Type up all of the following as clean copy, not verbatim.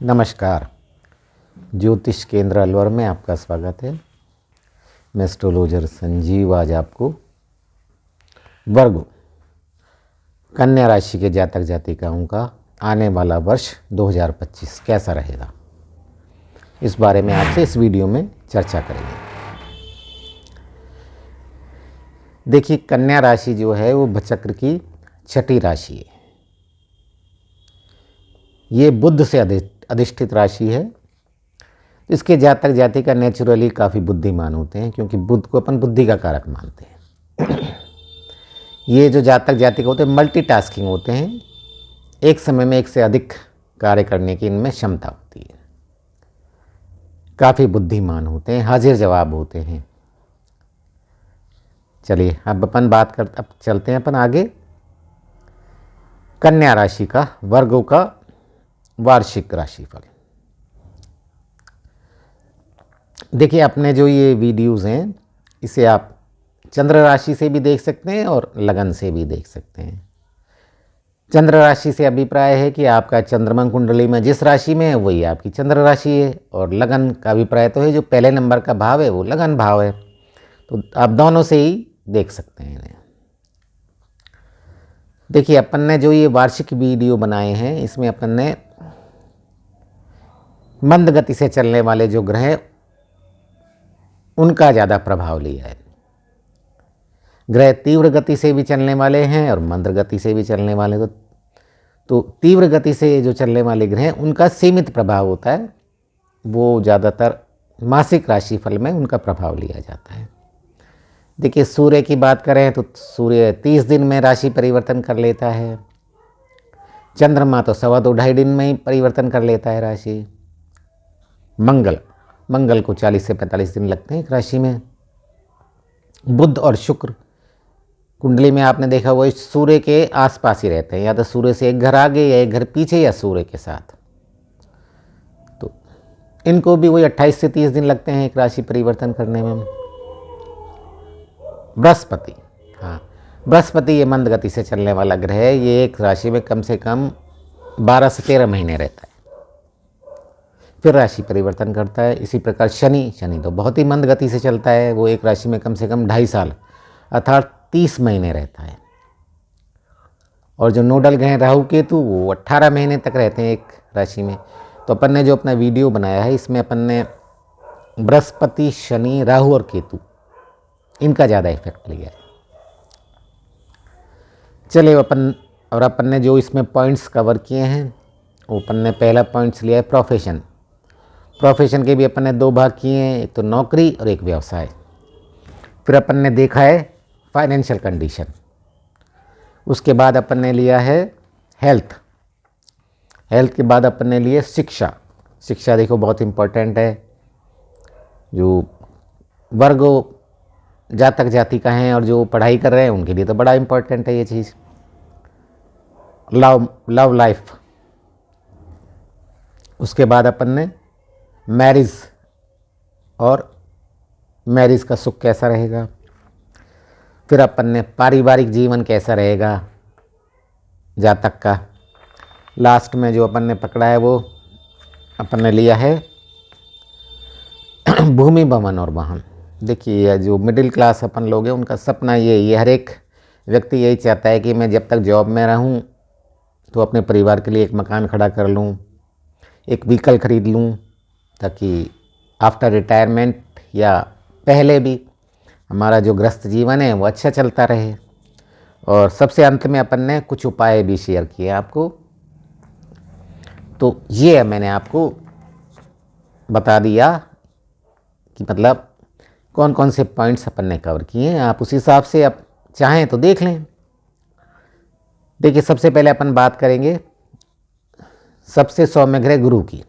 नमस्कार। ज्योतिष केंद्र अलवर में आपका स्वागत है। मैं एस्ट्रोलॉजर संजीव आज आपको वर्ग कन्या राशि के जातक जातिकाओं का आने वाला वर्ष 2025 कैसा रहेगा, इस बारे में आपसे इस वीडियो में चर्चा करेंगे। देखिए, कन्या राशि जो है वो भचक्र की छठी राशि है। ये बुध से अधिष्ठित राशि है। इसके जातक जातिका नेचुरली काफ़ी बुद्धिमान होते हैं, क्योंकि बुध को अपन बुद्धि का कारक मानते हैं। ये जो जातक जातिका होते हैं मल्टीटास्किंग होते हैं, एक समय में एक से अधिक कार्य करने की इनमें क्षमता होती है। काफ़ी बुद्धिमान होते हैं, हाजिर जवाब होते हैं। चलिए अब चलते हैं अपन आगे। कन्या राशि का वर्गों का वार्षिक राशिफल। देखिए, अपने जो ये वीडियोज़ हैं इसे आप चंद्र राशि से भी देख सकते हैं और लगन से भी देख सकते हैं। चंद्र राशि से अभिप्राय है कि आपका चंद्रमा कुंडली में जिस राशि में है वही आपकी चंद्र राशि है, और लगन का अभिप्राय तो है जो पहले नंबर का भाव है वो लगन भाव है। तो आप दोनों से ही देख सकते हैं इन्हें। देखिए, अपन ने जो ये वार्षिक वीडियो बनाए हैं इसमें अपन ने मंद गति से चलने वाले जो ग्रह हैं उनका ज़्यादा प्रभाव लिया है। ग्रह तीव्र गति से भी चलने वाले हैं और मंद गति से भी चलने वाले। तो तीव्र गति से जो चलने वाले ग्रह हैं उनका सीमित प्रभाव होता है, वो ज़्यादातर मासिक राशिफल में उनका प्रभाव लिया जाता है। देखिए, सूर्य की बात करें तो सूर्य 30 दिन में राशि परिवर्तन कर लेता है। चंद्रमा तो 2.5 दिन में ही परिवर्तन कर लेता है राशि। मंगल को 40 से 45 दिन लगते हैं एक राशि में। बुध और शुक्र कुंडली में आपने देखा वो सूर्य के आसपास ही रहते हैं, या तो सूर्य से एक घर आगे या एक घर पीछे या सूर्य के साथ। तो इनको भी वही 28 से 30 दिन लगते हैं एक राशि परिवर्तन करने में। बृहस्पति ये मंद गति से चलने वाला ग्रह है। ये एक राशि में कम से कम 12 से 13 महीने रहता है, फिर राशि परिवर्तन करता है। इसी प्रकार शनि तो बहुत ही मंद गति से चलता है, वो एक राशि में कम से कम 2.5 साल अर्थात 30 महीने रहता है। और जो नोडल ग्रह राहु केतु वो 18 महीने तक रहते हैं एक राशि में। तो अपन ने जो अपना वीडियो बनाया है इसमें अपन ने बृहस्पति, शनि, राहु और केतु इनका ज़्यादा इफेक्ट लिया है। चलिए अपन ने जो इसमें पॉइंट्स कवर किए हैं वो अपन ने पहला पॉइंट्स लिया है प्रोफेशन के भी अपन ने 2 भाग किए हैं, एक तो नौकरी और एक व्यवसाय। फिर अपन ने देखा है फाइनेंशियल कंडीशन। उसके बाद अपन ने लिया है हेल्थ के बाद अपन ने लिए शिक्षा देखो बहुत इम्पोर्टेंट है। जो वर्गों जातक जातिका हैं और जो पढ़ाई कर रहे हैं उनके लिए तो बड़ा इम्पोर्टेंट है ये चीज़। Love life. उसके बाद अपन ने मैरिज का सुख कैसा रहेगा। फिर अपन ने पारिवारिक जीवन कैसा रहेगा जातक का। लास्ट में जो अपन ने पकड़ा है वो अपन ने लिया है भूमि, भवन और वाहन। देखिए, जो मिडिल क्लास अपन लोग हैं उनका सपना ये हर एक व्यक्ति यही चाहता है कि मैं जब तक जॉब में रहूं तो अपने परिवार के लिए एक मकान खड़ा कर लूं, एक व्हीकल खरीद लूं, ताकि आफ्टर रिटायरमेंट या पहले भी हमारा जो गृहस्थ जीवन है वो अच्छा चलता रहे। और सबसे अंत में अपन ने कुछ उपाय भी शेयर किए आपको। तो ये मैंने आपको बता दिया कि मतलब कौन कौन से पॉइंट्स अपन ने कवर किए हैं। आप उस हिसाब से आप चाहें तो देख लें। देखिए, सबसे पहले अपन बात करेंगे सबसे सौम्य ग्रह गुरु की।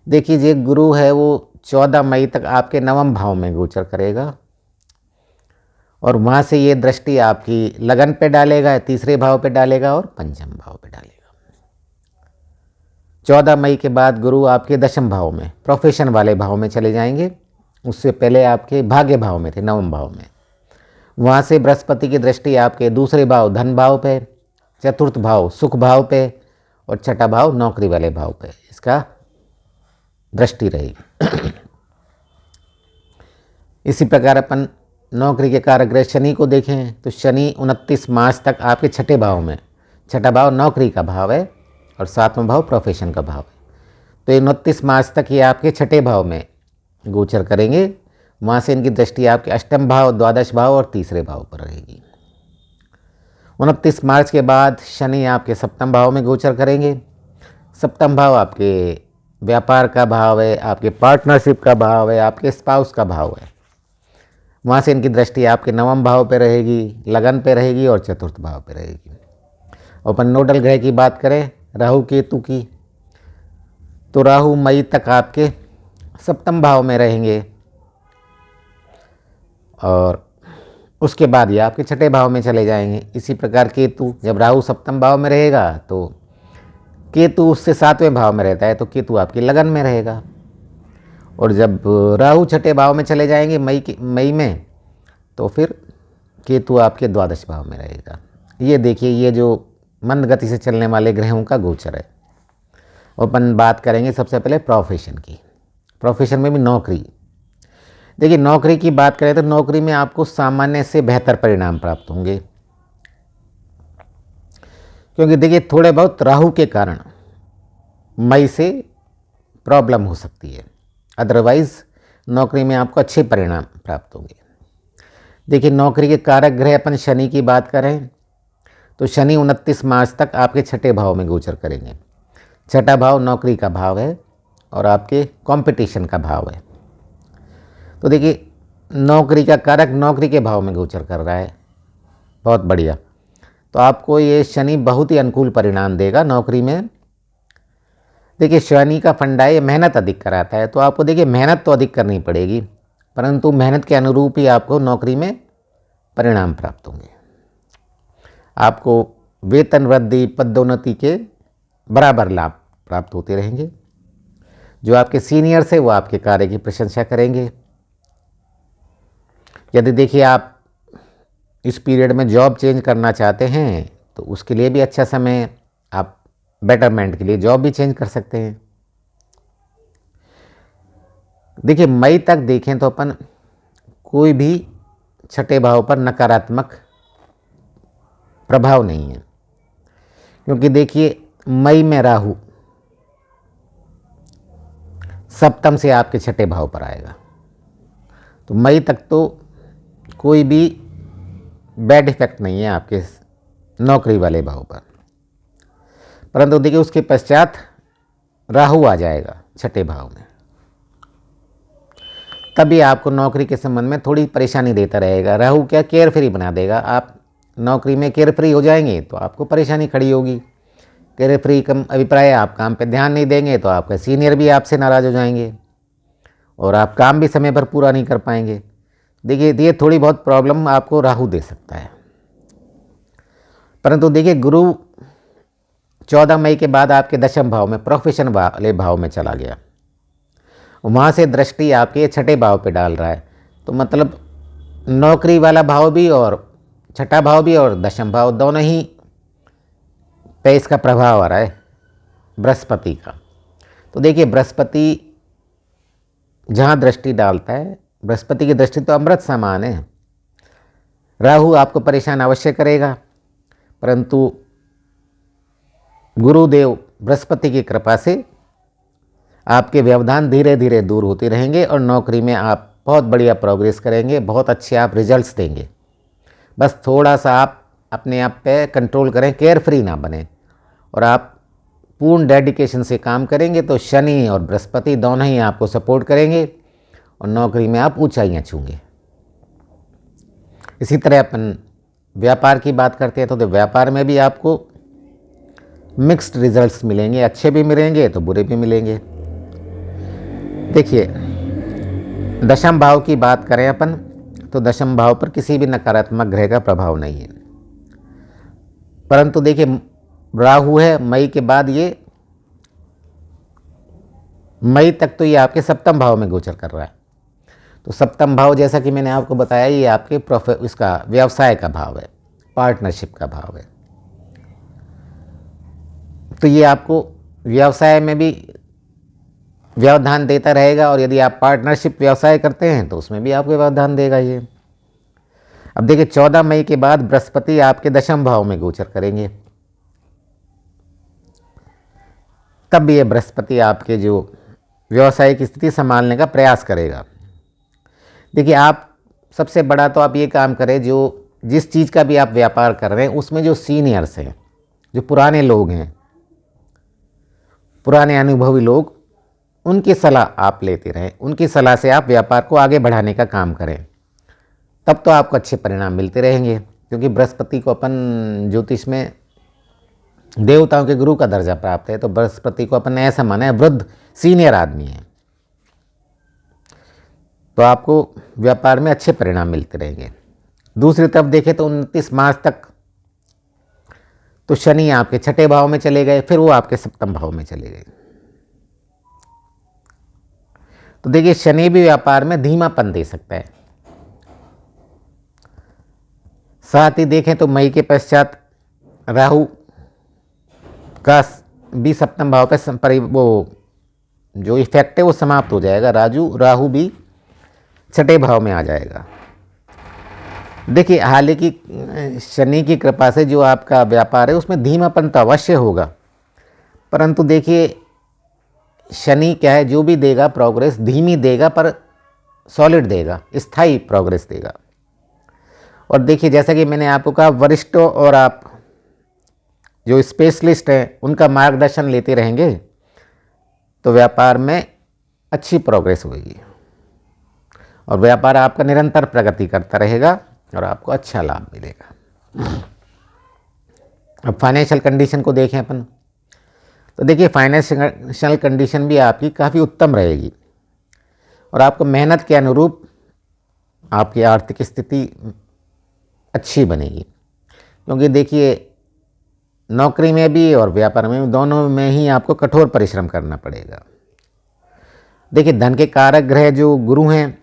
देखिए, ये गुरु है वो 14 मई तक आपके 9वें भाव में गोचर करेगा, और वहाँ से ये दृष्टि आपकी लगन पे डालेगा, 3रे भाव पे डालेगा और 5वें भाव पे डालेगा। 14 मई के बाद गुरु आपके 10वें भाव में प्रोफेशन वाले भाव में चले जाएंगे। उससे पहले आपके भाग्य भाव में थे, 9वें भाव में। वहाँ से बृहस्पति की दृष्टि आपके 2रे भाव धन भाव पे, 4th भाव सुख भाव पे और 6ठा भाव नौकरी वाले भाव पे। इसका दृष्टि रहेगी। इसी प्रकार अपन नौकरी के कारक ग्रह शनि को देखें तो शनि 29 मार्च तक आपके छठे भाव में, छठा भाव नौकरी का भाव है और सातवां भाव प्रोफेशन का भाव है, तो 29 मार्च तक ये आपके छठे भाव में गोचर करेंगे। वहाँ से इनकी दृष्टि आपके अष्टम भाव, द्वादश भाव और तीसरे भाव पर रहेगी। 29 मार्च के बाद शनि आपके सप्तम भाव में गोचर करेंगे। सप्तम भाव आपके व्यापार का भाव है, आपके पार्टनरशिप का भाव है, आपके स्पाउस का भाव है। वहाँ से इनकी दृष्टि आपके नवम भाव पे रहेगी, लगन पे रहेगी और चतुर्थ भाव पे रहेगी। अपन नोडल ग्रह की बात करें राहु केतु की, तो राहु मई तक आपके सप्तम भाव में रहेंगे और उसके बाद ये आपके छठे भाव में चले जाएंगे। इसी प्रकार केतु, जब राहु सप्तम भाव में रहेगा तो केतु उससे सातवें भाव में रहता है, तो केतु आपकी लगन में रहेगा। और जब राहु छठे भाव में चले जाएंगे मई में, तो फिर केतु आपके द्वादश भाव में रहेगा। ये देखिए, ये जो मंद गति से चलने वाले ग्रहों का गोचर है। अपन बात करेंगे सबसे पहले प्रोफेशन की। प्रोफेशन में भी नौकरी, देखिए नौकरी की बात करें तो नौकरी में आपको सामान्य से बेहतर परिणाम प्राप्त होंगे, क्योंकि देखिए थोड़े बहुत राहु के कारण मई से प्रॉब्लम हो सकती है, अदरवाइज नौकरी में आपको अच्छे परिणाम प्राप्त होंगे। देखिए नौकरी के कारक ग्रह अपन शनि की बात करें तो शनि 29 मार्च तक आपके छठे भाव में गोचर करेंगे। छठा भाव नौकरी का भाव है और आपके कंपटीशन का भाव है। तो देखिए नौकरी का कारक नौकरी के भाव में गोचर कर रहा है, बहुत बढ़िया। तो आपको ये शनि बहुत ही अनुकूल परिणाम देगा नौकरी में। देखिए शनि का फंडा है, ये मेहनत अधिक कराता है, तो आपको देखिए मेहनत तो अधिक करनी पड़ेगी, परंतु मेहनत के अनुरूप ही आपको नौकरी में परिणाम प्राप्त होंगे। आपको वेतन वृद्धि, पदोन्नति के बराबर लाभ प्राप्त होते रहेंगे। जो आपके सीनियर्स है वो आपके कार्य की प्रशंसा करेंगे। यदि देखिए आप इस पीरियड में जॉब चेंज करना चाहते हैं तो उसके लिए भी अच्छा समय, आप बेटरमेंट के लिए जॉब भी चेंज कर सकते हैं। देखिए मई तक देखें तो अपन कोई भी छठे भाव पर नकारात्मक प्रभाव नहीं है, क्योंकि देखिए मई में राहु सप्तम से आपके छठे भाव पर आएगा, तो मई तक तो कोई भी बैड इफेक्ट नहीं है आपके नौकरी वाले भाव पर। परंतु देखिए उसके पश्चात राहु आ जाएगा छठे भाव में, तभी आपको नौकरी के संबंध में थोड़ी परेशानी देता रहेगा। राहु क्या केयर फ्री बना देगा, आप नौकरी में केयर फ्री हो जाएंगे तो आपको परेशानी खड़ी होगी। केयर फ्री कम अभिप्राय, आप काम पे ध्यान नहीं देंगे तो आपका सीनियर भी आपसे नाराज़ हो जाएंगे और आप काम भी समय पर पूरा नहीं कर पाएंगे। देखिए ये थोड़ी बहुत प्रॉब्लम आपको राहु दे सकता है। परंतु देखिए गुरु 14 मई के बाद आपके दशम भाव में, प्रोफेशन वाले भाव में चला गया, वहाँ से दृष्टि आपके छठे भाव पे डाल रहा है। तो मतलब नौकरी वाला भाव भी और छठा भाव भी और दशम भाव दोनों ही पे इसका प्रभाव आ रहा है बृहस्पति का। तो देखिए बृहस्पति जहाँ दृष्टि डालता है, बृहस्पति की दृष्टि तो अमृत समान है। राहु आपको परेशान अवश्य करेगा, परंतु गुरुदेव बृहस्पति की कृपा से आपके व्यवधान धीरे धीरे दूर होते रहेंगे और नौकरी में आप बहुत बढ़िया प्रोग्रेस करेंगे, बहुत अच्छे आप रिजल्ट्स देंगे। बस थोड़ा सा आप अपने आप पे कंट्रोल करें, केयर फ्री ना बने और आप पूर्ण डेडिकेशन से काम करेंगे तो शनि और बृहस्पति दोनों ही आपको सपोर्ट करेंगे और नौकरी में आप ऊंचाइयां छूंगे। इसी तरह अपन व्यापार की बात करते हैं तो व्यापार में भी आपको मिक्स्ड रिजल्ट्स मिलेंगे, अच्छे भी मिलेंगे तो बुरे भी मिलेंगे। देखिए दशम भाव की बात करें अपन तो दशम भाव पर किसी भी नकारात्मक ग्रह का प्रभाव नहीं है, परंतु देखिए राहु है मई के बाद, ये मई तक तो ये आपके सप्तम भाव में गोचर कर रहा है। तो सप्तम भाव जैसा कि मैंने आपको बताया ये आपके इसका व्यवसाय का भाव है, पार्टनरशिप का भाव है। तो ये आपको व्यवसाय में भी व्यवधान देता रहेगा। और यदि आप पार्टनरशिप व्यवसाय करते हैं तो उसमें भी आपको व्यवधान देगा ये। अब देखिए 14 मई के बाद बृहस्पति आपके दशम भाव में गोचर करेंगे। तब ये बृहस्पति आपके जो व्यवसाय की स्थिति संभालने का प्रयास करेगा। देखिए आप सबसे बड़ा तो आप ये काम करें, जो जिस चीज़ का भी आप व्यापार कर रहे हैं उसमें जो सीनियर्स हैं, जो पुराने लोग हैं, पुराने अनुभवी लोग, उनकी सलाह आप लेते रहें। उनकी सलाह से आप व्यापार को आगे बढ़ाने का काम करें, तब तो आपको अच्छे परिणाम मिलते रहेंगे। क्योंकि बृहस्पति को अपन ज्योतिष में देवताओं के गुरु का दर्जा प्राप्त है, तो बृहस्पति को अपन ने ऐसा माना है वृद्ध सीनियर आदमी है, तो आपको व्यापार में अच्छे परिणाम मिलते रहेंगे। दूसरी तरफ देखें तो 29 मार्च तक तो शनि आपके छठे भाव में चले गए, फिर वो आपके सप्तम भाव में चले गए। तो देखिए शनि भी व्यापार में धीमापन दे सकता है। साथ ही देखें तो मई के पश्चात राहु का भी सप्तम भाव पे वो जो इफेक्ट है वो समाप्त हो जाएगा। राहु भी छठे भाव में आ जाएगा। देखिए हालांकि शनि की कृपा से जो आपका व्यापार है उसमें धीमापन तो अवश्य होगा, परंतु देखिए शनि क्या है, जो भी देगा प्रोग्रेस धीमी देगा पर सॉलिड देगा, स्थायी प्रोग्रेस देगा। और देखिए जैसा कि मैंने आपको कहा, वरिष्ठों और आप जो स्पेशलिस्ट हैं उनका मार्गदर्शन लेते रहेंगे तो व्यापार में अच्छी प्रोग्रेस होगी और व्यापार आपका निरंतर प्रगति करता रहेगा और आपको अच्छा लाभ मिलेगा। अब फाइनेंशियल कंडीशन को देखें अपन, तो देखिए फाइनेंशियल कंडीशन भी आपकी काफ़ी उत्तम रहेगी और आपको मेहनत के अनुरूप आपकी आर्थिक स्थिति अच्छी बनेगी। क्योंकि देखिए नौकरी में भी और व्यापार में भी, दोनों में ही आपको कठोर परिश्रम करना पड़ेगा। देखिए धन के कारक ग्रह जो गुरु हैं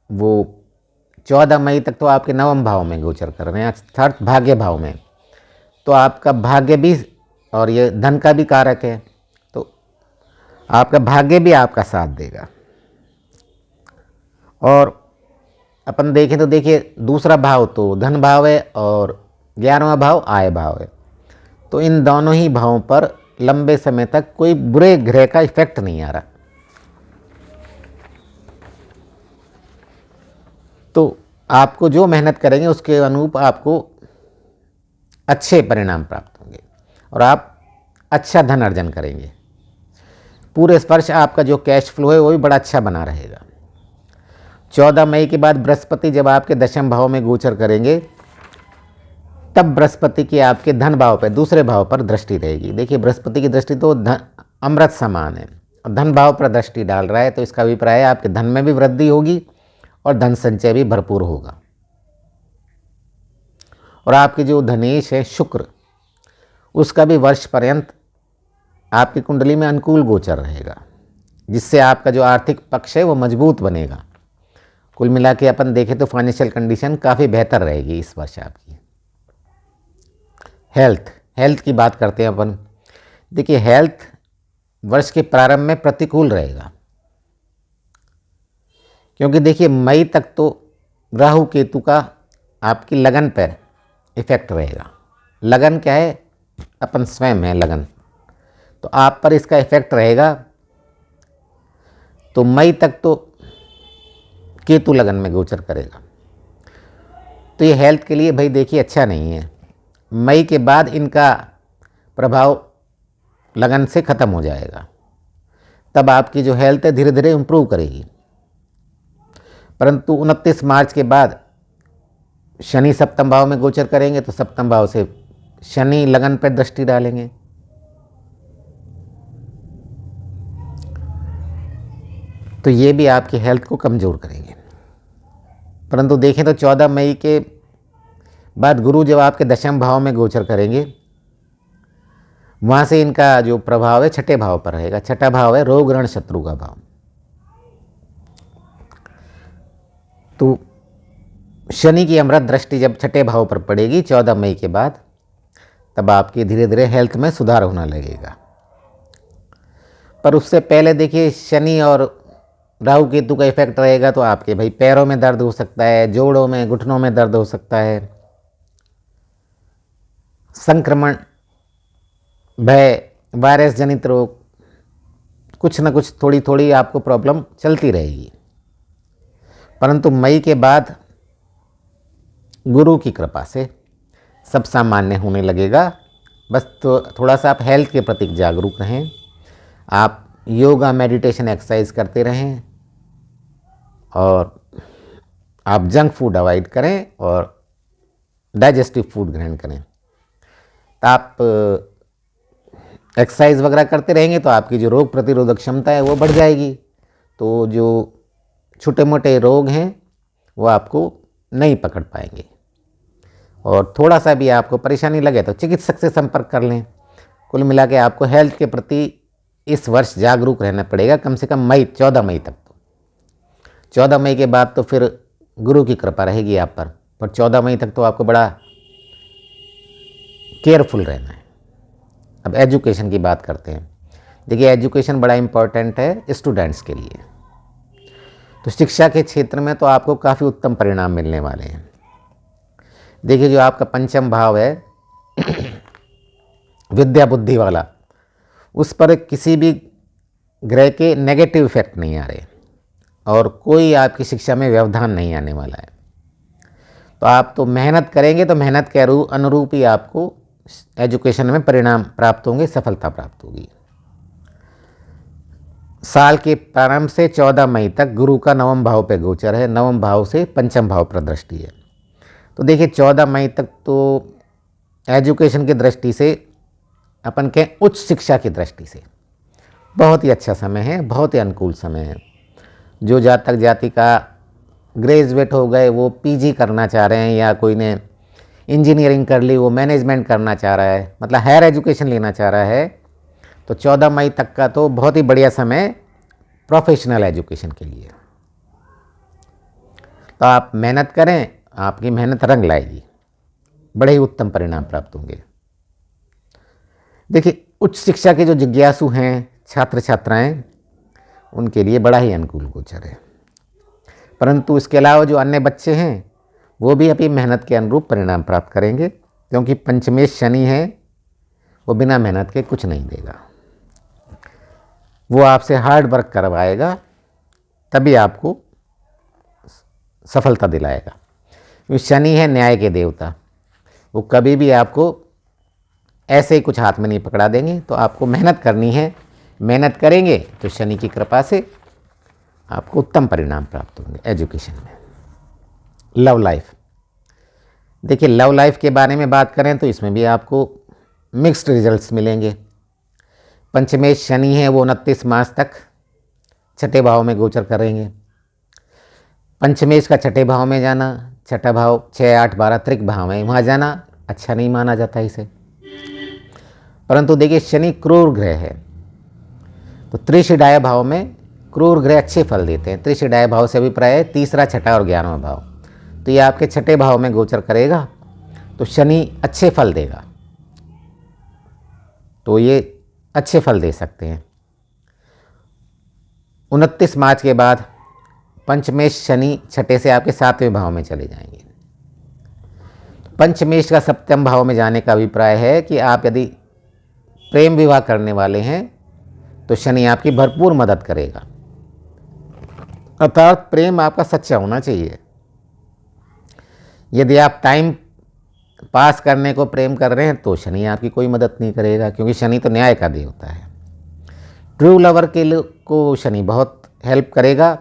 वो 14 मई तक तो आपके नवम भाव में गोचर कर रहे हैं, अर्थात भाग्य भाव में। तो आपका भाग्य भी और ये धन का भी कारक है, तो आपका भाग्य भी आपका साथ देगा। और अपन देखें तो देखिए दूसरा भाव तो धन भाव है और 11वां भाव आय भाव है। तो इन दोनों ही भावों पर लंबे समय तक कोई बुरे ग्रह का इफेक्ट नहीं आ रहा। तो आपको जो मेहनत करेंगे उसके अनुरूप आपको अच्छे परिणाम प्राप्त होंगे और आप अच्छा धन अर्जन करेंगे। पूरे वर्ष आपका जो कैश फ्लो है वो भी बड़ा अच्छा बना रहेगा। 14 मई के बाद बृहस्पति जब आपके दशम भाव में गोचर करेंगे तब बृहस्पति की आपके धन भाव पर, दूसरे भाव पर दृष्टि रहेगी। देखिए बृहस्पति की दृष्टि तो अमृत समान है और धन भाव पर दृष्टि डाल रहा है, तो इसका अभिप्राय है आपके धन में भी वृद्धि होगी और धन संचय भी भरपूर होगा। और आपके जो धनेश है शुक्र, उसका भी वर्ष पर्यंत आपकी कुंडली में अनुकूल गोचर रहेगा, जिससे आपका जो आर्थिक पक्ष है वो मजबूत बनेगा। कुल मिला के अपन देखें तो फाइनेंशियल कंडीशन काफ़ी बेहतर रहेगी इस वर्ष आपकी। हेल्थ की बात करते हैं अपन। देखिए हेल्थ वर्ष के प्रारंभ में प्रतिकूल रहेगा, क्योंकि देखिए मई तक तो राहु केतु का आपकी लगन पर इफेक्ट रहेगा। लगन क्या है? अपन स्वयं है लगन, तो आप पर इसका इफेक्ट रहेगा। तो मई तक तो केतु लगन में गोचर करेगा, तो ये हेल्थ के लिए भाई देखिए अच्छा नहीं है। मई के बाद इनका प्रभाव लगन से ख़त्म हो जाएगा, तब आपकी जो हेल्थ है धीरे धीरे इम्प्रूव करेगी। परंतु 29 मार्च के बाद शनि सप्तम भाव में गोचर करेंगे, तो सप्तम भाव से शनि लगन पर दृष्टि डालेंगे। तो ये भी आपकी हेल्थ को कमज़ोर करेंगे। परंतु देखें तो 14 मई के बाद गुरु जब आपके दशम भाव में गोचर करेंगे, वहाँ से इनका जो प्रभाव है छठे भाव पर रहेगा। छठा भाव है रोग ऋण शत्रु का भाव। तो शनि की अमृत दृष्टि जब छठे भाव पर पड़ेगी 14 मई के बाद, तब आपकी धीरे धीरे हेल्थ में सुधार होने लगेगा। पर उससे पहले देखिए शनि और राहु केतु का इफेक्ट रहेगा तो आपके भाई पैरों में दर्द हो सकता है, जोड़ों में, घुटनों में दर्द हो सकता है, संक्रमण, भय, वायरस जनित रोग, कुछ न कुछ थोड़ी थोड़ी आपको प्रॉब्लम चलती रहेगी। परंतु मई के बाद गुरु की कृपा से सब सामान्य होने लगेगा। बस तो थोड़ा सा आप हेल्थ के प्रति जागरूक रहें, आप योगा, मेडिटेशन, एक्सरसाइज करते रहें और आप जंक फूड अवॉइड करें और डाइजेस्टिव फूड ग्रहण करें। तो आप एक्सरसाइज वगैरह करते रहेंगे तो आपकी जो रोग प्रतिरोधक क्षमता है वो बढ़ जाएगी, तो जो छोटे मोटे रोग हैं वो आपको नहीं पकड़ पाएंगे। और थोड़ा सा भी आपको परेशानी लगे तो चिकित्सक से संपर्क कर लें। कुल मिला के आपको हेल्थ के प्रति इस वर्ष जागरूक रहना पड़ेगा, कम से कम 14 मई तक। तो 14 मई के बाद तो फिर गुरु की कृपा रहेगी आप पर 14 मई तक तो आपको बड़ा केयरफुल रहना है। अब एजुकेशन की बात करते हैं। देखिए, एजुकेशन बड़ा इम्पोर्टेंट है स्टूडेंट्स के लिए। तो शिक्षा के क्षेत्र में तो आपको काफ़ी उत्तम परिणाम मिलने वाले हैं। देखिए, जो आपका पंचम भाव है विद्या बुद्धि वाला, उस पर किसी भी ग्रह के नेगेटिव इफेक्ट नहीं आ रहे और कोई आपकी शिक्षा में व्यवधान नहीं आने वाला है। तो आप तो मेहनत करेंगे तो मेहनत के अनुरूप ही आपको एजुकेशन में परिणाम प्राप्त होंगे, सफलता प्राप्त होगी। साल के प्रारंभ से 14 मई तक गुरु का नवम भाव पे गोचर है, नवम भाव से पंचम भाव पर दृष्टि है। तो देखिए 14 मई तक तो एजुकेशन की दृष्टि से, अपन के उच्च शिक्षा की दृष्टि से बहुत ही अच्छा समय है, बहुत ही अनुकूल समय है। जो जातक जातिका ग्रेजुएट हो गए वो पीजी करना चाह रहे हैं, या कोई ने इंजीनियरिंग कर ली वो मैनेजमेंट करना चाह रहा है, मतलब हायर एजुकेशन लेना चाह रहा है, तो 14 मई तक का तो बहुत ही बढ़िया समय प्रोफेशनल एजुकेशन के लिए। तो आप मेहनत करें, आपकी मेहनत रंग लाएगी, बड़े ही उत्तम परिणाम प्राप्त होंगे। देखिए, उच्च शिक्षा के जो जिज्ञासु हैं, छात्र छात्राएं, उनके लिए बड़ा ही अनुकूल गोचर है। परंतु इसके अलावा जो अन्य बच्चे हैं वो भी अपनी मेहनत के अनुरूप परिणाम प्राप्त करेंगे, क्योंकि पंचमेश शनि है, वो बिना मेहनत के कुछ नहीं देगा। वो आपसे हार्ड वर्क करवाएगा, तभी आपको सफलता दिलाएगा। क्योंकि शनि है न्याय के देवता, वो कभी भी आपको ऐसे ही कुछ हाथ में नहीं पकड़ा देंगे। तो आपको मेहनत करनी है, मेहनत करेंगे तो शनि की कृपा से आपको उत्तम परिणाम प्राप्त होंगे एजुकेशन में। लव लाइफ, देखिए लव लाइफ के बारे में बात करें तो इसमें भी आपको मिक्स्ड रिजल्ट्स मिलेंगे। पंचमेश शनि है, वो 29 मार्च तक छठे भाव में गोचर करेंगे। पंचमेश का छठे भाव में जाना, छठा भाव 6, 8, 12 त्रिक भाव में वहाँ जाना अच्छा नहीं माना जाता इसे। परंतु देखिए शनि क्रूर ग्रह है, तो त्रिशिडाय भाव में क्रूर ग्रह अच्छे फल देते हैं। त्रिशिडाय भाव से अभिप्राय है तीसरा, छठा और 11वां भाव, तो ये आपके छठे भाव में गोचर करेगा, तो शनि अच्छे फल देगा, तो ये अच्छे फल दे सकते हैं। 29 मार्च के बाद पंचमेश शनि छठे से आपके 7वें भाव में चले जाएंगे। पंचमेश का सप्तम भाव में जाने का अभिप्राय है कि आप यदि प्रेम विवाह करने वाले हैं तो शनि आपकी भरपूर मदद करेगा, अर्थात प्रेम आपका सच्चा होना चाहिए। यदि आप टाइम पास करने को प्रेम कर रहे हैं तो शनि आपकी कोई मदद नहीं करेगा, क्योंकि शनि तो न्याय का देवता है। ट्रू लवर के को शनि बहुत हेल्प करेगा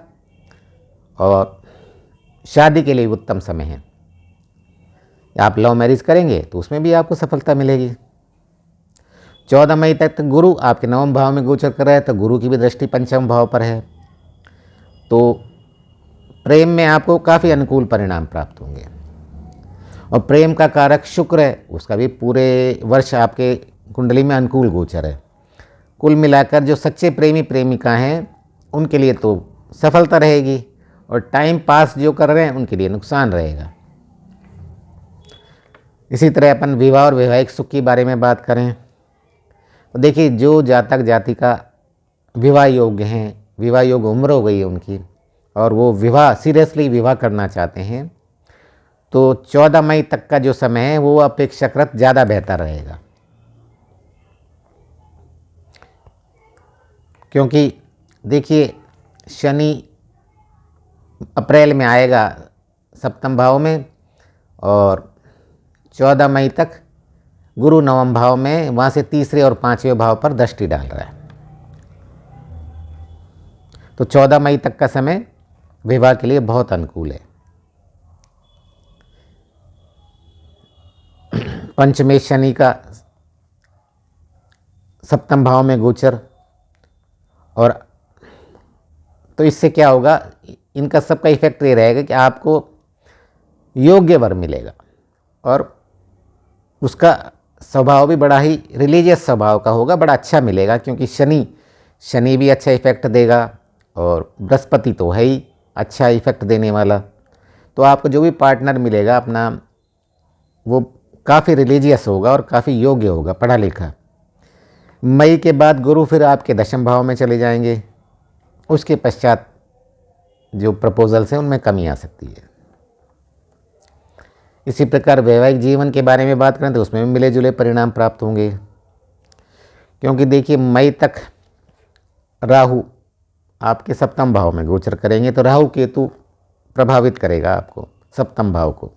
और शादी के लिए उत्तम समय है। आप लव मैरिज करेंगे तो उसमें भी आपको सफलता मिलेगी। 14 मई तक गुरु आपके नवम भाव में गोचर कर रहा है, तो गुरु की भी दृष्टि पंचम भाव पर है, तो प्रेम में आपको काफ़ी अनुकूल परिणाम प्राप्त होंगे। और प्रेम का कारक शुक्र है, उसका भी पूरे वर्ष आपके कुंडली में अनुकूल गोचर है। कुल मिलाकर जो सच्चे प्रेमी प्रेमिका हैं उनके लिए तो सफलता रहेगी, और टाइम पास जो कर रहे हैं उनके लिए नुकसान रहेगा। इसी तरह अपन विवाह और वैवाहिक सुख के बारे में बात करें तो देखिए, जो जातक जातिका विवाह योग्य हैं, विवाह योग्य उम्र हो गई है उनकी और वो विवाह सीरियसली विवाह करना चाहते हैं, तो 14 मई तक का जो समय है वो अपेक्षाकृत ज़्यादा बेहतर रहेगा। क्योंकि देखिए शनि अप्रैल में आएगा सप्तम भाव में और 14 मई तक गुरु नवम भाव में, वहाँ से तीसरे और पाँचवें भाव पर दृष्टि डाल रहा है। तो 14 मई तक का समय विवाह के लिए बहुत अनुकूल है। पंचमेश शनि का सप्तम भाव में गोचर, और तो इससे क्या होगा, इनका सबका इफेक्ट ये रहेगा कि आपको योग्य वर मिलेगा और उसका स्वभाव भी बड़ा ही रिलीजियस स्वभाव का होगा, बड़ा अच्छा मिलेगा। क्योंकि शनि भी अच्छा इफेक्ट देगा और बृहस्पति तो है ही अच्छा इफेक्ट देने वाला। तो आपको जो भी पार्टनर मिलेगा अपना, वो काफ़ी रिलीजियस होगा और काफ़ी योग्य होगा, पढ़ा लिखा। मई के बाद गुरु फिर आपके दशम भाव में चले जाएंगे। उसके पश्चात जो प्रपोजल्स हैं उनमें कमी आ सकती है। इसी प्रकार वैवाहिक जीवन के बारे में बात करें तो उसमें भी मिले जुले परिणाम प्राप्त होंगे। क्योंकि देखिए मई तक राहु आपके सप्तम भाव में गोचर करेंगे, तो राहु केतु प्रभावित करेगा आपको सप्तम भाव को,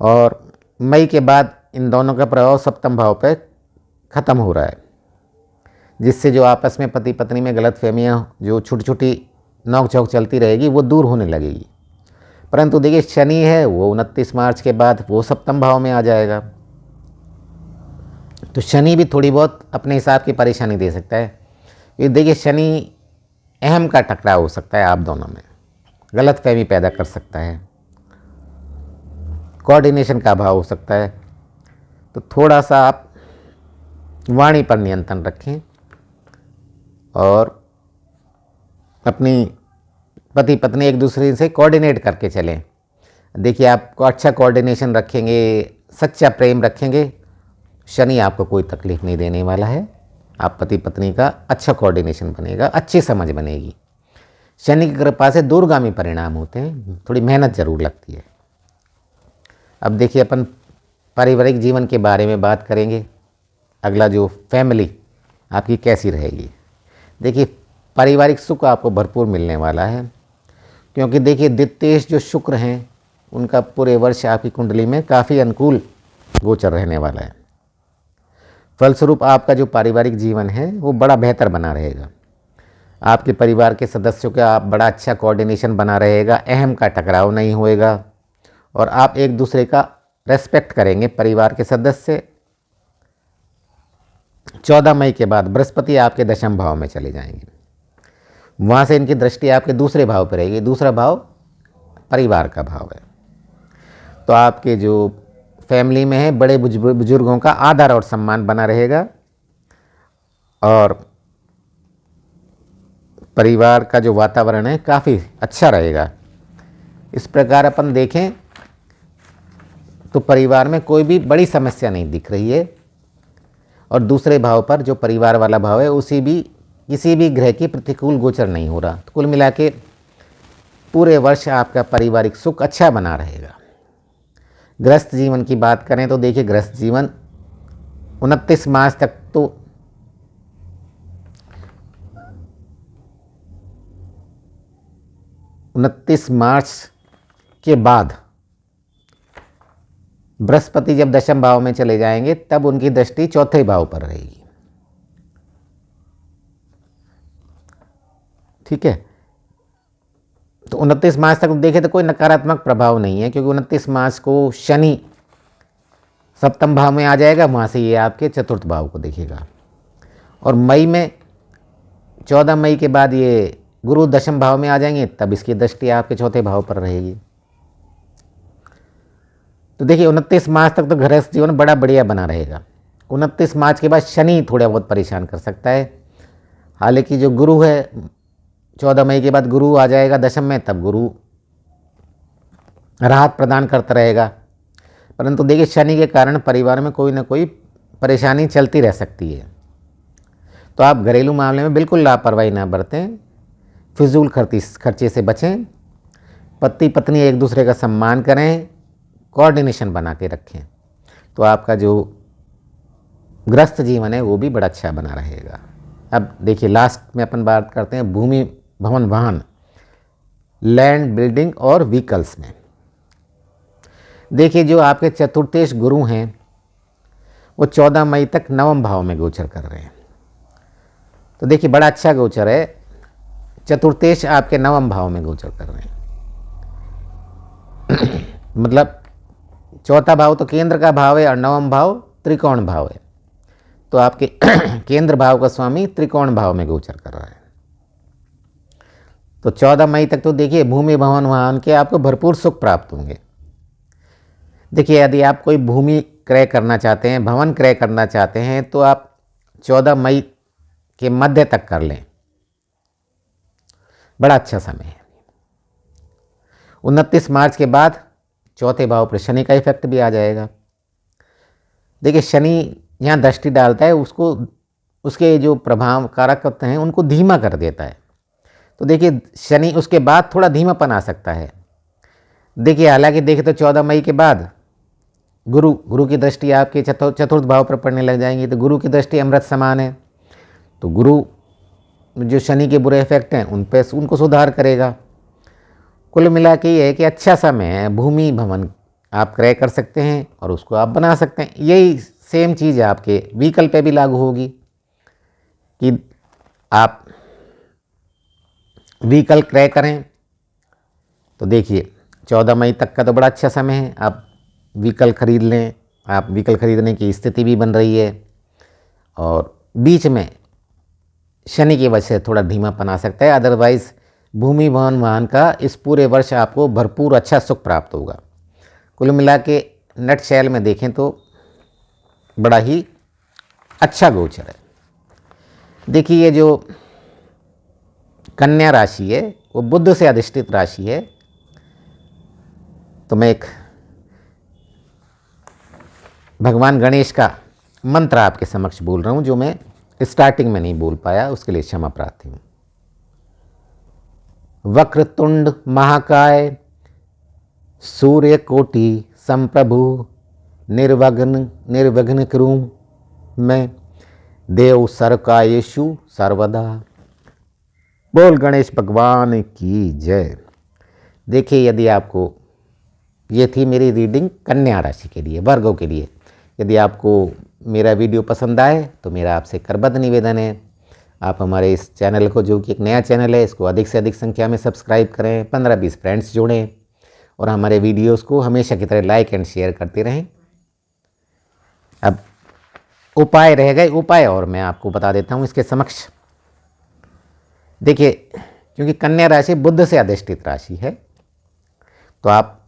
और मई के बाद इन दोनों का प्रभाव सप्तम भाव पर ख़त्म हो रहा है, जिससे जो आपस में पति पत्नी में गलतफहमियां, जो छोटी छोटी नोक झोंक चलती रहेगी, वो दूर होने लगेगी। परंतु देखिए शनि है वो 29 मार्च के बाद वो सप्तम भाव में आ जाएगा, तो शनि भी थोड़ी बहुत अपने हिसाब की परेशानी दे सकता है। ये देखिए शनि अहम का टकराव हो सकता है, आप दोनों में गलतफहमी पैदा कर सकता है, कोऑर्डिनेशन का अभाव हो सकता है। तो थोड़ा सा आप वाणी पर नियंत्रण रखें और अपनी पति पत्नी एक दूसरे से कोऑर्डिनेट करके चलें। देखिए आपको अच्छा कोऑर्डिनेशन रखेंगे, सच्चा प्रेम रखेंगे, शनि आपको कोई तकलीफ नहीं देने वाला है। आप पति पत्नी का अच्छा कोऑर्डिनेशन बनेगा, अच्छी समझ बनेगी। शनि की कृपा से दूरगामी परिणाम होते हैं, थोड़ी मेहनत ज़रूर लगती है। अब देखिए अपन पारिवारिक जीवन के बारे में बात करेंगे। अगला जो फैमिली आपकी कैसी रहेगी। देखिए पारिवारिक सुख आपको भरपूर मिलने वाला है, क्योंकि देखिए द्वितीयेश जो शुक्र हैं उनका पूरे वर्ष आपकी कुंडली में काफ़ी अनुकूल गोचर रहने वाला है। फलस्वरूप आपका जो पारिवारिक जीवन है वो बड़ा बेहतर बना रहेगा। आपके परिवार के सदस्यों का आप बड़ा अच्छा कोऑर्डिनेशन बना रहेगा, अहम का टकराव नहीं होएगा और आप एक दूसरे का रेस्पेक्ट करेंगे। परिवार के सदस्य 14 मई के बाद बृहस्पति आपके दशम भाव में चले जाएंगे, वहाँ से इनकी दृष्टि आपके दूसरे भाव पर रहेगी। दूसरा भाव परिवार का भाव है, तो आपके जो फैमिली में है बड़े बुजुर्गों का आदर और सम्मान बना रहेगा और परिवार का जो वातावरण है काफ़ी अच्छा रहेगा। इस प्रकार अपन देखें तो परिवार में कोई भी बड़ी समस्या नहीं दिख रही है और दूसरे भाव पर जो परिवार वाला भाव है उसी भी किसी भी ग्रह की प्रतिकूल गोचर नहीं हो रहा। तो कुल मिला के पूरे वर्ष आपका पारिवारिक सुख अच्छा बना रहेगा। गृहस्थ जीवन की बात करें तो देखिए गृहस्थ जीवन 29 मार्च तक तो के बाद बृहस्पति जब दशम भाव में चले जाएंगे तब उनकी दृष्टि चौथे भाव पर रहेगी। ठीक है, तो 29 मार्च तक देखें तो कोई नकारात्मक प्रभाव नहीं है, क्योंकि 29 मार्च को शनि सप्तम भाव में आ जाएगा, वहाँ से ये आपके चतुर्थ भाव को देखेगा। और मई में 14 मई के बाद ये गुरु दशम भाव में आ जाएंगे, तब इसकी दृष्टि आपके चौथे भाव पर रहेगी। तो देखिए 29 मार्च तक तो गृहस्थ जीवन बड़ा बढ़िया बना रहेगा। 29 मार्च के बाद शनि थोड़ा बहुत परेशान कर सकता है। हालांकि जो गुरु है 14 मई के बाद गुरु आ जाएगा दशम में, तब गुरु राहत प्रदान करता रहेगा। परंतु देखिए शनि के कारण परिवार में कोई ना कोई परेशानी चलती रह सकती है। तो आप घरेलू मामले में बिल्कुल लापरवाही ना बरतें, फिजूल खर्चे से बचें, पति पत्नी एक दूसरे का सम्मान करें, कोऑर्डिनेशन बना के रखें, तो आपका जो गृहस्थ जीवन है वो भी बड़ा अच्छा बना रहेगा। अब देखिए लास्ट में अपन बात करते हैं भूमि भवन वाहन, लैंड बिल्डिंग और व्हीकल्स में। देखिए जो आपके चतुर्थेश गुरु हैं वो 14 मई तक नवम भाव में गोचर कर रहे हैं। तो देखिए बड़ा अच्छा गोचर है, चतुर्थेश आपके नवम भाव में गोचर कर रहे हैं। मतलब चौथा भाव तो केंद्र का भाव है और नवम भाव त्रिकोण भाव है, तो आपके केंद्र भाव का स्वामी त्रिकोण भाव में गोचर कर रहा है। तो 14 मई तक तो देखिए भूमि भवन वाहन के आपको भरपूर सुख प्राप्त होंगे। देखिए यदि आप कोई भूमि क्रय करना चाहते हैं, भवन क्रय करना चाहते हैं, तो आप 14 मई के मध्य तक कर लें, बड़ा अच्छा समय है। 29 मार्च के बाद चौथे भाव पर शनि का इफेक्ट भी आ जाएगा। देखिए शनि यहाँ दृष्टि डालता है, उसको उसके जो प्रभाव कारक तत्व हैं उनको धीमा कर देता है। तो देखिए शनि उसके बाद थोड़ा धीमापन आ सकता है। देखिए हालांकि देखें तो 14 मई के बाद गुरु की दृष्टि आपके चतुर्थ भाव पर पड़ने लग जाएंगी। तो गुरु की दृष्टि अमृत समान है, तो गुरु जो शनि के बुरे इफेक्ट हैं उनको सुधार करेगा। कुल मिला के ये है कि अच्छा समय है, भूमि भवन आप क्रय कर सकते हैं और उसको आप बना सकते हैं। यही सेम चीज़ आपके व्हीकल पे भी लागू होगी कि आप व्हीकल क्रय करें। तो देखिए 14 मई तक का तो बड़ा अच्छा समय है, आप व्हीकल खरीद लें। आप व्हीकल खरीदने की स्थिति भी बन रही है, और बीच में शनि की वजह से थोड़ा धीमापन आ सकता है। अदरवाइज़ भूमि भवन वाहन का इस पूरे वर्ष आपको भरपूर अच्छा सुख प्राप्त होगा। कुल मिला के नट शैल में देखें तो बड़ा ही अच्छा गोचर है। देखिए ये जो कन्या राशि है वो बुध से अधिष्ठित राशि है। तो मैं एक भगवान गणेश का मंत्र आपके समक्ष बोल रहा हूँ, जो मैं स्टार्टिंग में नहीं बोल पाया, उसके लिए क्षमा प्रार्थी हूँ। वक्रतुंड महाकाय सूर्य कोटि संप्रभु निर्विघ्न कुरु मैं देव सर्वकायेषु सर्वदा। बोल गणेश भगवान की जय। देखिए यदि आपको, ये थी मेरी रीडिंग कन्या राशि के लिए, वर्गों के लिए। यदि आपको मेरा वीडियो पसंद आए तो मेरा आपसे करबद्ध निवेदन है, आप हमारे इस चैनल को, जो कि एक नया चैनल है, इसको अधिक से अधिक संख्या में सब्सक्राइब करें, 15-20 फ्रेंड्स जोड़ें और हमारे वीडियोस को हमेशा की तरह लाइक एंड शेयर करते रहें। अब उपाय रह गए, उपाय और मैं आपको बता देता हूँ इसके समक्ष। देखिए क्योंकि कन्या राशि बुध से अधिष्ठित राशि है, तो आप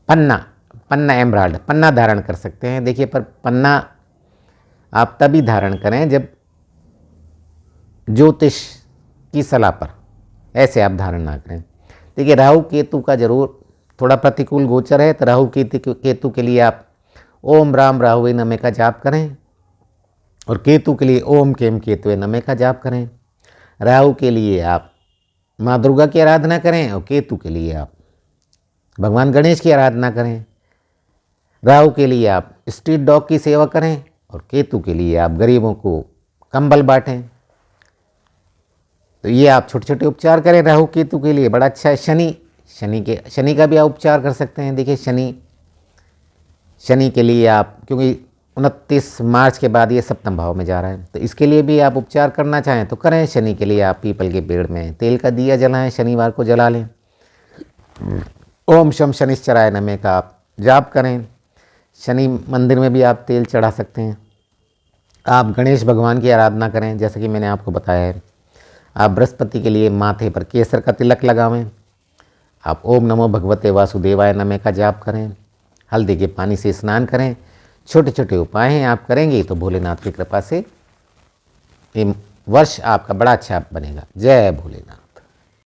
पन्ना एमराल्ड पन्ना धारण कर सकते हैं। देखिए पर पन्ना आप तभी धारण करें जब ज्योतिष की सलाह पर, ऐसे आप धारण ना करें। देखिए राहु केतु का जरूर थोड़ा प्रतिकूल गोचर है, तो राहु केतु के लिए आप ओम राम राहुवे नमः का जाप करें, और केतु के लिए ओम केम केतुवे नमः का जाप करें। राहु के लिए आप माँ दुर्गा की आराधना करें और केतु के लिए आप भगवान गणेश की आराधना करें। राहु के लिए आप स्ट्रीट डॉग की सेवा करें और केतु के लिए आप गरीबों को कंबल बांटें। तो ये आप छोटे छोटे उपचार करें राहु केतु के लिए, बड़ा अच्छा है। शनि का भी आप उपचार कर सकते हैं। देखिए शनि के लिए आप, क्योंकि 29 मार्च के बाद ये सप्तम भाव में जा रहा है, तो इसके लिए भी आप उपचार करना चाहें तो करें। शनि के लिए आप पीपल के पेड़ में तेल का दिया जलाएं, शनिवार को जला लें। ओम शम शनिश्चराय नमः का आप जाप करें। शनि मंदिर में भी आप तेल चढ़ा सकते हैं। आप गणेश भगवान की आराधना करें, जैसा कि मैंने आपको बताया है। आप बृहस्पति के लिए माथे पर केसर का तिलक लगावें। आप ओम नमो भगवते वासुदेवाय नमः का जाप करें। हल्दी के पानी से स्नान करें। छोटे छोटे उपाय हैं, आप करेंगे तो भोलेनाथ की कृपा से ये वर्ष आपका बड़ा अच्छा बनेगा। जय भोलेनाथ।